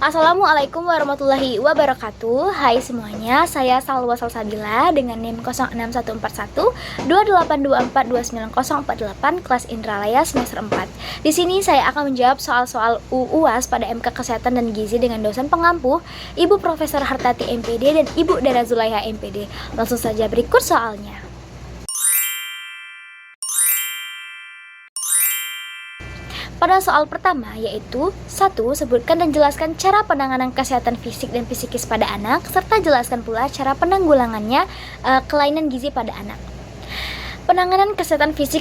Assalamualaikum warahmatullahi wabarakatuh. Hai semuanya, saya Salwa Salsabila dengan NIM 061412824294048 kelas Indralaya semester 4. Di sini saya akan menjawab soal-soal UAS pada MK Kesehatan dan Gizi dengan dosen pengampu Ibu Profesor Hartati MPD dan Ibu Dara Zulaiha MPD. Langsung saja berikut soalnya. Pada soal pertama yaitu 1. Sebutkan dan jelaskan cara penanganan kesehatan fisik dan psikis pada anak serta jelaskan pula cara penanggulangannya kelainan gizi pada anak. Penanganan kesehatan fisik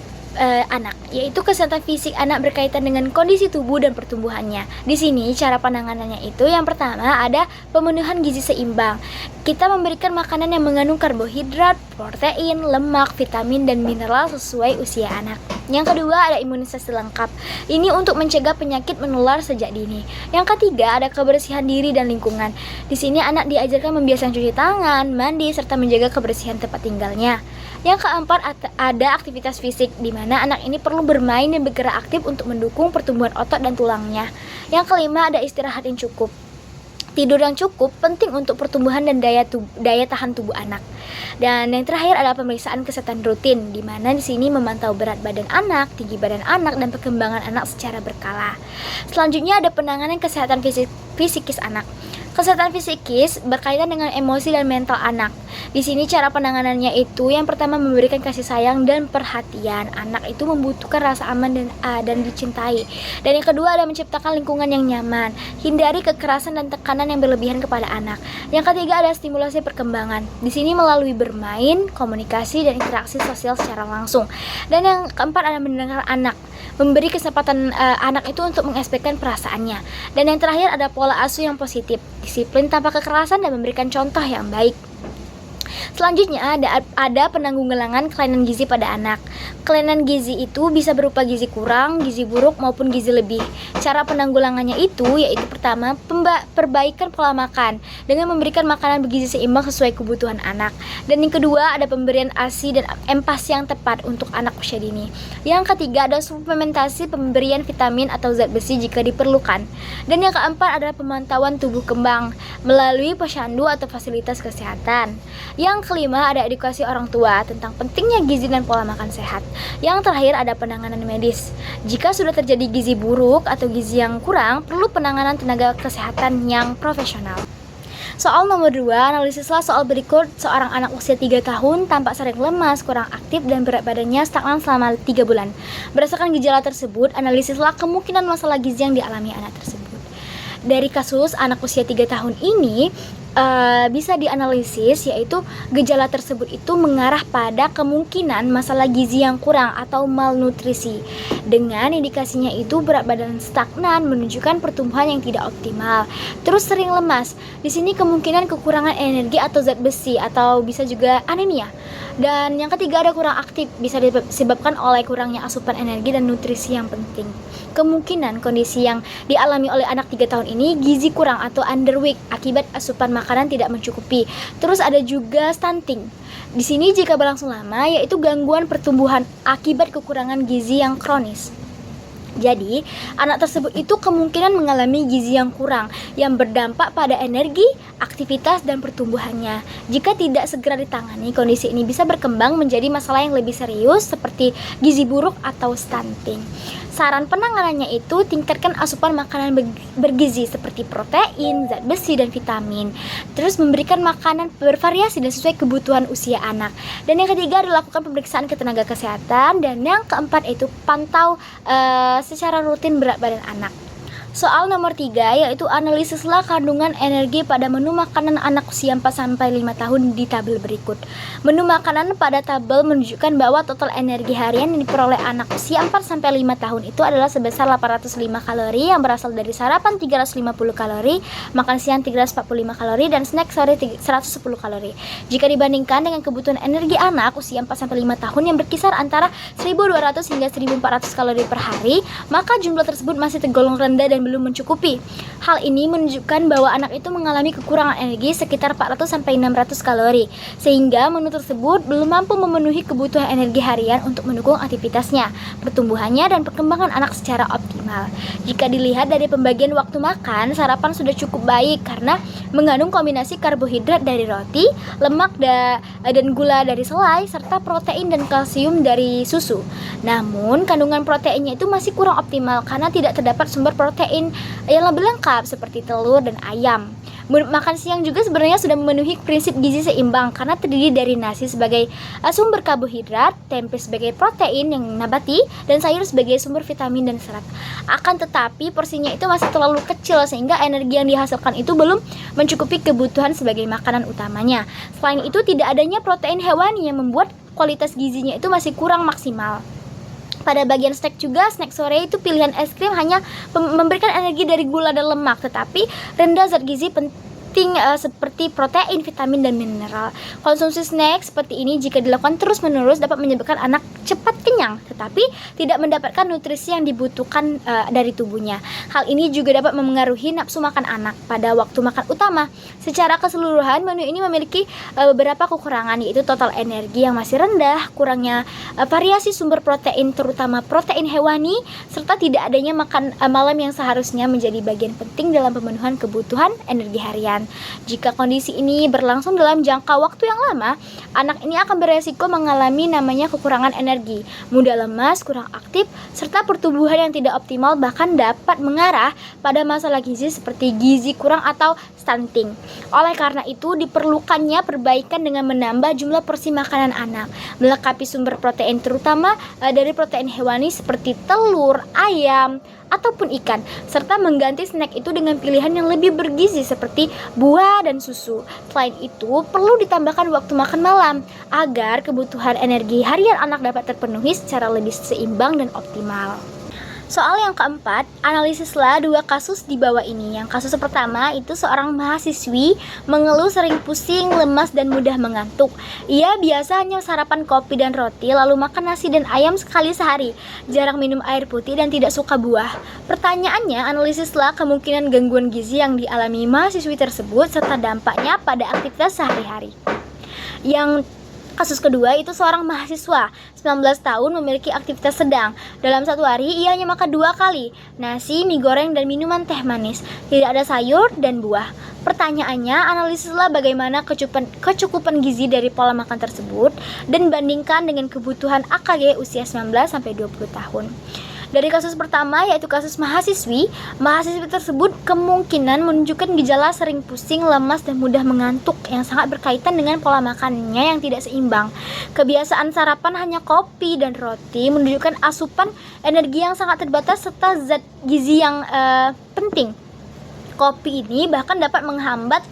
anak, yaitu kesehatan fisik anak berkaitan dengan kondisi tubuh dan pertumbuhannya. Di sini cara penanganannya itu yang pertama ada pemenuhan gizi seimbang. Kita memberikan makanan yang mengandung karbohidrat, protein, lemak, vitamin dan mineral sesuai usia anak. Yang kedua ada imunisasi lengkap. Ini untuk mencegah penyakit menular sejak dini. Yang ketiga ada kebersihan diri dan lingkungan. Di sini anak diajarkan membiasakan cuci tangan, mandi serta menjaga kebersihan tempat tinggalnya. Yang keempat ada aktivitas fisik di mana anak ini perlu bermain dan bergerak aktif untuk mendukung pertumbuhan otot dan tulangnya. Yang kelima ada istirahat yang cukup. Tidur yang cukup penting untuk pertumbuhan dan daya tahan tubuh anak. Dan yang terakhir adalah pemeriksaan kesehatan rutin, di mana di sini memantau berat badan anak, tinggi badan anak, dan perkembangan anak secara berkala. Selanjutnya ada penanganan kesehatan fisikis anak. Kesehatan fisikis berkaitan dengan emosi dan mental anak. Di sini cara penanganannya itu yang pertama memberikan kasih sayang dan perhatian. Anak itu membutuhkan rasa aman dan dicintai. Dan yang kedua ada menciptakan lingkungan yang nyaman. Hindari kekerasan dan tekanan yang berlebihan kepada anak. Yang ketiga ada stimulasi perkembangan. Di sini melalui bermain, komunikasi dan interaksi sosial secara langsung. Dan yang keempat ada mendengar anak. Memberi kesempatan anak itu untuk mengekspresikan perasaannya. Dan yang terakhir ada pola asuh yang positif, disiplin tanpa kekerasan dan memberikan contoh yang baik. Selanjutnya ada penanggulangan kelainan gizi pada anak. Kelainan gizi itu bisa berupa gizi kurang, gizi buruk maupun gizi lebih. Cara penanggulangannya itu yaitu pertama perbaikan pola makan dengan memberikan makanan bergizi seimbang sesuai kebutuhan anak. Dan yang kedua ada pemberian ASI dan empasi yang tepat untuk anak usia dini. Yang ketiga ada suplementasi pemberian vitamin atau zat besi jika diperlukan. Dan yang keempat adalah pemantauan tubuh kembang melalui posyandu atau fasilitas kesehatan. Yang kelima ada edukasi orang tua tentang pentingnya gizi dan pola makan sehat. Yang terakhir ada penanganan medis. Jika sudah terjadi gizi buruk atau gizi yang kurang, perlu penanganan tenaga kesehatan yang profesional. Soal nomor 2, analisislah soal berikut. Seorang anak usia 3 tahun tampak sering lemas, kurang aktif dan berat badannya stagnan selama 3 bulan. Berdasarkan gejala tersebut, analisislah kemungkinan masalah gizi yang dialami anak tersebut. Dari kasus anak usia 3 tahun ini bisa dianalisis, yaitu gejala tersebut itu mengarah pada kemungkinan masalah gizi yang kurang atau malnutrisi. Dengan indikasinya itu berat badan stagnan menunjukkan pertumbuhan yang tidak optimal. Terus sering lemas. Di sini kemungkinan kekurangan energi atau zat besi atau bisa juga anemia. Dan yang ketiga ada kurang aktif, bisa disebabkan oleh kurangnya asupan energi dan nutrisi yang penting. Kemungkinan kondisi yang dialami oleh anak 3 tahun ini gizi kurang atau underweight akibat asupan makanan tidak mencukupi. Terus ada juga stunting. Di sini jika berlangsung lama yaitu gangguan pertumbuhan akibat kekurangan gizi yang kronis. Jadi, anak tersebut itu kemungkinan mengalami gizi yang kurang yang berdampak pada energi, aktivitas, dan pertumbuhannya. Jika tidak segera ditangani, kondisi ini bisa berkembang menjadi masalah yang lebih serius seperti gizi buruk atau stunting. Saran penanganannya itu tingkatkan asupan makanan bergizi seperti protein, zat besi, dan vitamin. Terus memberikan makanan bervariasi dan sesuai kebutuhan usia anak. Dan yang ketiga adalah lakukan pemeriksaan ke tenaga kesehatan. Dan yang keempat itu pantau secara rutin berat badan anak. Soal nomor 3 yaitu analisislah kandungan energi pada menu makanan anak usia 4-5 tahun di tabel berikut. Menu makanan pada tabel menunjukkan bahwa total energi harian yang diperoleh anak usia 4-5 tahun itu adalah sebesar 805 kalori yang berasal dari sarapan 350 kalori, makan siang 345 kalori, dan snack sore 110 kalori. Jika dibandingkan dengan kebutuhan energi anak usia 4-5 tahun yang berkisar antara 1200 hingga 1400 kalori per hari, maka jumlah tersebut masih tergolong rendah dan belum mencukupi. Hal ini menunjukkan bahwa anak itu mengalami kekurangan energi sekitar 400-600 kalori, sehingga menu tersebut belum mampu memenuhi kebutuhan energi harian untuk mendukung aktivitasnya, pertumbuhannya, dan perkembangan anak secara optimal. optimal. Jika dilihat dari pembagian waktu makan, sarapan sudah cukup baik karena mengandung kombinasi karbohidrat dari roti, lemak dan gula dari selai, serta protein dan kalsium dari susu. Namun, kandungan proteinnya itu masih kurang optimal karena tidak terdapat sumber protein yang lebih lengkap seperti telur dan ayam. Makan siang juga sebenarnya sudah memenuhi prinsip gizi seimbang karena terdiri dari nasi sebagai sumber karbohidrat, tempe sebagai protein yang nabati, dan sayur sebagai sumber vitamin dan serat. Akan tetapi porsinya itu masih terlalu kecil sehingga energi yang dihasilkan itu belum mencukupi kebutuhan sebagai makanan utamanya. Selain itu, tidak adanya protein hewani yang membuat kualitas gizinya itu masih kurang maksimal. Pada bagian snack juga, snack sore itu pilihan es krim hanya memberikan energi dari gula dan lemak, tetapi rendah zat gizi penting seperti protein, vitamin, dan mineral. Konsumsi snack seperti ini jika dilakukan terus-menerus dapat menyebabkan anak cepat kenyang, tetapi tidak mendapatkan nutrisi yang dibutuhkan dari tubuhnya. Hal ini juga dapat memengaruhi nafsu makan anak pada waktu makan utama. Secara keseluruhan, menu ini memiliki beberapa kekurangan, yaitu total energi yang masih rendah, kurangnya variasi sumber protein terutama protein hewani, serta tidak adanya makan malam yang seharusnya menjadi bagian penting dalam pemenuhan kebutuhan energi harian. Jika kondisi ini berlangsung dalam jangka waktu yang lama, anak ini akan beresiko mengalami namanya kekurangan energi, mudah lemas, kurang aktif, serta pertumbuhan yang tidak optimal, bahkan dapat mengarah pada masalah gizi seperti gizi kurang atau stunting. Oleh karena itu, diperlukannya perbaikan dengan menambah jumlah porsi makanan anak, melengkapi sumber protein terutama dari protein hewani seperti telur, ayam, ataupun ikan, serta mengganti snack itu dengan pilihan yang lebih bergizi seperti buah dan susu. Selain itu, perlu ditambahkan waktu makan malam agar kebutuhan energi harian anak dapat terpenuhi secara lebih seimbang dan optimal. Soal yang keempat, analisislah 2 kasus di bawah ini. Yang kasus pertama itu seorang mahasiswi mengeluh sering pusing, lemas, dan mudah mengantuk. Ia biasa hanya sarapan kopi dan roti, lalu makan nasi dan ayam sekali sehari, jarang minum air putih, dan tidak suka buah. Pertanyaannya, analisislah kemungkinan gangguan gizi yang dialami mahasiswi tersebut serta dampaknya pada aktivitas sehari-hari. Yang kasus kedua itu seorang mahasiswa 19 tahun memiliki aktivitas sedang. Dalam satu hari ia hanya makan 2 kali, nasi, mie goreng, dan minuman teh manis. Tidak ada sayur dan buah. Pertanyaannya, analisislah bagaimana kecukupan gizi dari pola makan tersebut dan bandingkan dengan kebutuhan AKG usia 19-20 tahun. Dari kasus pertama, yaitu kasus mahasiswi tersebut kemungkinan menunjukkan gejala sering pusing, lemas, dan mudah mengantuk yang sangat berkaitan dengan pola makannya yang tidak seimbang. Kebiasaan sarapan hanya kopi dan roti menunjukkan asupan energi yang sangat terbatas serta zat gizi yang penting. Kopi ini bahkan dapat menghambat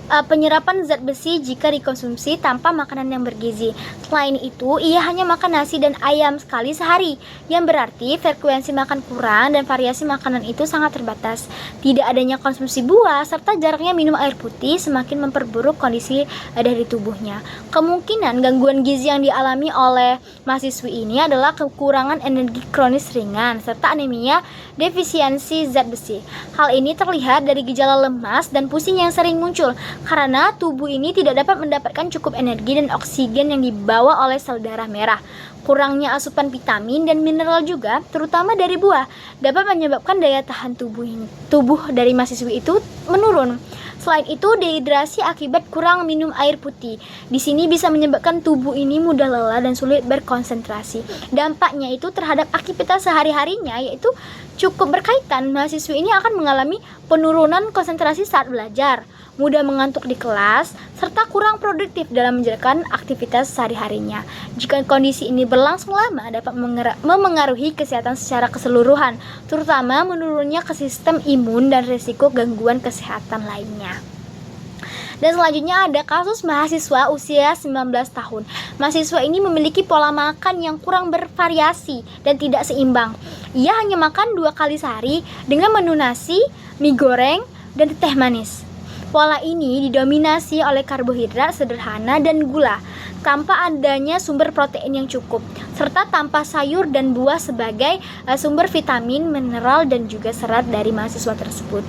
penyerapan zat besi jika dikonsumsi tanpa makanan yang bergizi. Selain itu, ia hanya makan nasi dan ayam sekali sehari, yang berarti frekuensi makan kurang dan variasi makanan itu sangat terbatas. Tidak adanya konsumsi buah serta jarangnya minum air putih semakin memperburuk kondisi dari tubuhnya. Kemungkinan gangguan gizi yang dialami oleh mahasiswi ini adalah kekurangan energi kronis ringan serta anemia defisiensi zat besi. Hal ini terlihat dari gejala lemas dan pusing yang sering muncul karena tubuh ini tidak dapat mendapatkan cukup energi dan oksigen yang dibawa oleh sel darah merah. Kurangnya asupan vitamin dan mineral juga, terutama dari buah, dapat menyebabkan daya tahan tubuh dari mahasiswi itu menurun. Selain itu, dehidrasi akibat kurang minum air putih. Di sini bisa menyebabkan tubuh ini mudah lelah dan sulit berkonsentrasi. Dampaknya itu terhadap aktivitas sehari-harinya yaitu cukup berkaitan. Mahasiswi ini akan mengalami penurunan konsentrasi saat belajar, mudah mengantuk di kelas, serta kurang produktif dalam menjalankan aktivitas sehari-harinya. Jika kondisi ini berlangsung lama, dapat memengaruhi kesehatan secara keseluruhan, terutama menurunnya ke sistem imun dan risiko gangguan kesehatan lainnya. Dan selanjutnya ada kasus mahasiswa usia 19 tahun. Mahasiswa ini memiliki pola makan yang kurang bervariasi dan tidak seimbang. Ia hanya makan 2 kali sehari dengan menu nasi, mie goreng, dan teh manis. Pola ini didominasi oleh karbohidrat sederhana dan gula, tanpa adanya sumber protein yang cukup, serta tanpa sayur dan buah sebagai sumber vitamin, mineral, dan juga serat dari mahasiswa tersebut.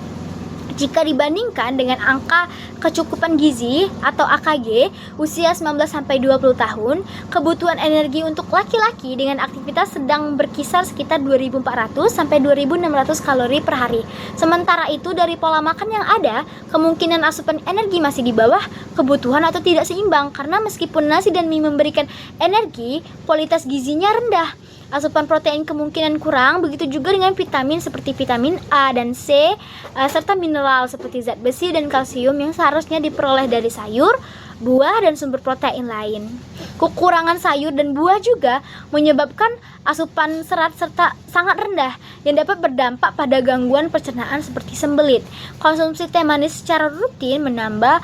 Jika dibandingkan dengan angka kecukupan gizi atau AKG usia 19-20 tahun, kebutuhan energi untuk laki-laki dengan aktivitas sedang berkisar sekitar 2.400-2.600 kalori per hari. Sementara itu dari pola makan yang ada, kemungkinan asupan energi masih di bawah kebutuhan atau tidak seimbang karena meskipun nasi dan mie memberikan energi, kualitas gizinya rendah. Asupan protein kemungkinan kurang, begitu juga dengan vitamin seperti vitamin A dan C, serta mineral seperti zat besi dan kalsium yang seharusnya diperoleh dari sayur, buah, dan sumber protein lain. Kekurangan sayur dan buah juga menyebabkan asupan serat serta sangat rendah yang dapat berdampak pada gangguan pencernaan seperti sembelit. Konsumsi teh manis secara rutin menambah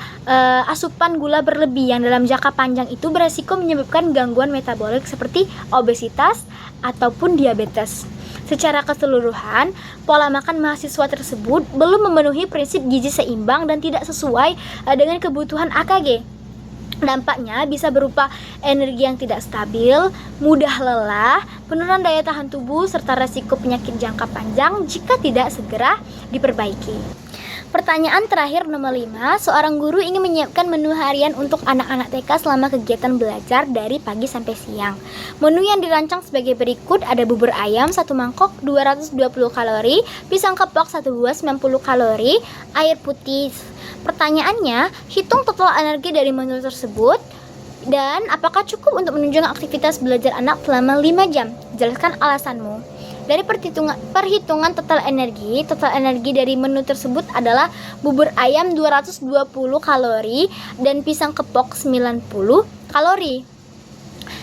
asupan gula berlebih yang dalam jangka panjang itu beresiko menyebabkan gangguan metabolik seperti obesitas ataupun diabetes. Secara keseluruhan, pola makan mahasiswa tersebut belum memenuhi prinsip gizi seimbang dan tidak sesuai dengan kebutuhan AKG. Dampaknya bisa berupa energi yang tidak stabil, mudah lelah, penurunan daya tahan tubuh, serta resiko penyakit jangka panjang jika tidak segera diperbaiki. Pertanyaan terakhir nomor 5, seorang guru ingin menyiapkan menu harian untuk anak-anak TK selama kegiatan belajar dari pagi sampai siang. Menu yang dirancang sebagai berikut, ada bubur ayam 1 mangkok 220 kalori, pisang kepok 1 buah 90 kalori, air putih. Pertanyaannya, hitung total energi dari menu tersebut dan apakah cukup untuk menunjang aktivitas belajar anak selama 5 jam? Jelaskan alasanmu. Dari perhitungan total energi dari menu tersebut adalah bubur ayam 220 kalori dan pisang kepok 90 kalori.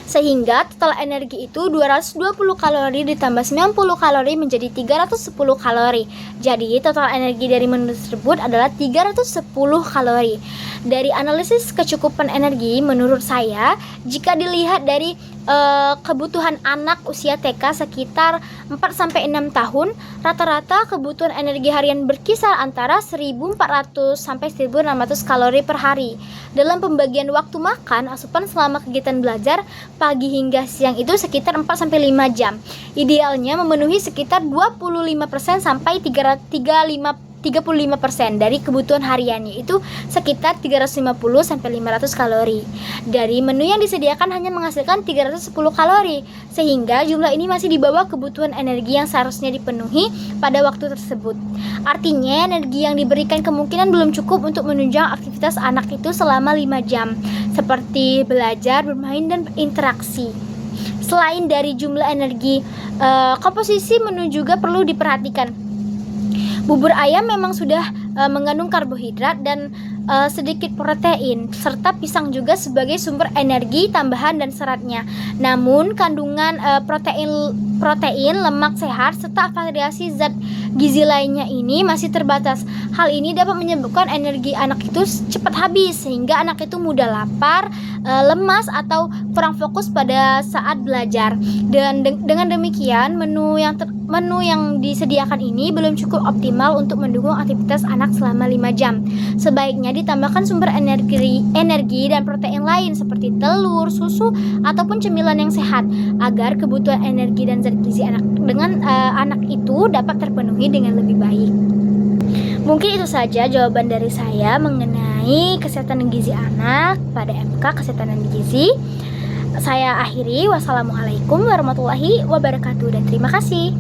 Sehingga total energi itu 220 kalori ditambah 90 kalori menjadi 310 kalori. Jadi total energi dari menu tersebut adalah 310 kalori. Dari analisis kecukupan energi menurut saya, jika dilihat dari kebutuhan anak usia TK sekitar 4-6 tahun, rata-rata kebutuhan energi harian berkisar antara 1.400 sampai 1.600 kalori per hari. Dalam pembagian waktu makan, asupan selama kegiatan belajar pagi hingga siang itu sekitar 4-5 jam. Idealnya memenuhi sekitar 25% sampai 35% dari kebutuhan hariannya, itu sekitar 350 sampai 500 kalori. Dari menu yang disediakan hanya menghasilkan 310 kalori, sehingga jumlah ini masih di bawah kebutuhan energi yang seharusnya dipenuhi pada waktu tersebut. Artinya energi yang diberikan kemungkinan belum cukup untuk menunjang aktivitas anak itu selama 5 jam, seperti belajar, bermain, dan berinteraksi. Selain dari jumlah energi, komposisi menu juga perlu diperhatikan. Bubur ayam memang sudah mengandung karbohidrat dan sedikit protein, serta pisang juga sebagai sumber energi tambahan dan seratnya. Namun kandungan protein, lemak sehat, serta variasi zat gizi lainnya ini masih terbatas. Hal ini dapat menyebabkan energi anak itu cepat habis, sehingga anak itu mudah lapar, lemas, atau kurang fokus pada saat belajar. Dan dengan demikian, menu yang disediakan ini belum cukup optimal untuk mendukung aktivitas anak selama 5 jam. Sebaiknya ditambahkan sumber energi dan protein lain seperti telur, susu, ataupun cemilan yang sehat agar kebutuhan energi dan zat gizi anak itu dapat terpenuhi dengan lebih baik. Mungkin itu saja jawaban dari saya mengenai kesehatan gizi anak pada MK Kesehatan dan Gizi. Saya akhiri. Wassalamualaikum warahmatullahi wabarakatuh dan terima kasih.